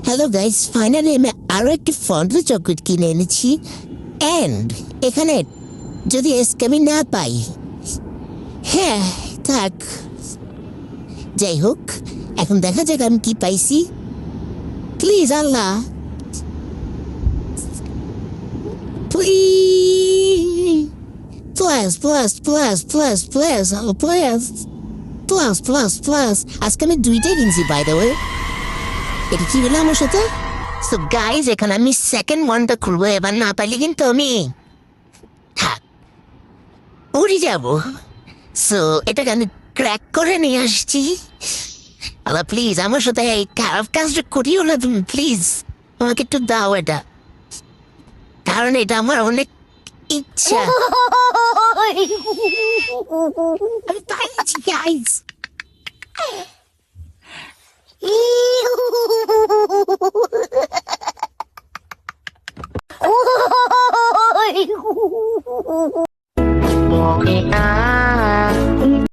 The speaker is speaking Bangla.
হ্যালো গাইস, ফাইনালি আমি আরো একটি ফন্ডু চকলেট কিনে এনেছি। অ্যান্ড এখানে যদি এসকে না পাই, হ্যাঁ থাক, যাই হোক, এখন দেখা যাক আমি কি পাইছি। Please Allah, please, plus plus plus plus plus plus plus plus plus. আজকে আমি দুইটাই কিনছি, বাই দ্য ওয়ে। এটা কি হলো আমার সাথে? সো গাইজ, এখানে আমি সেকেন্ড ওয়ানটা খুলবো। এবার না পাইলে কিন্তু আমি থাক, উড়ে যাবো। সো এটাকে আমি ক্র্যাক করে নিয়ে আসছি। আল্লাহ প্লিজ আমার সাথে এই খারাপ কাজটা করিও না তুমি, প্লিজ আমাকে একটু দাও এটা, কারণ এটা আমার অনেক ইচ্ছা। আমি পাইছি গাইজ। Walking out.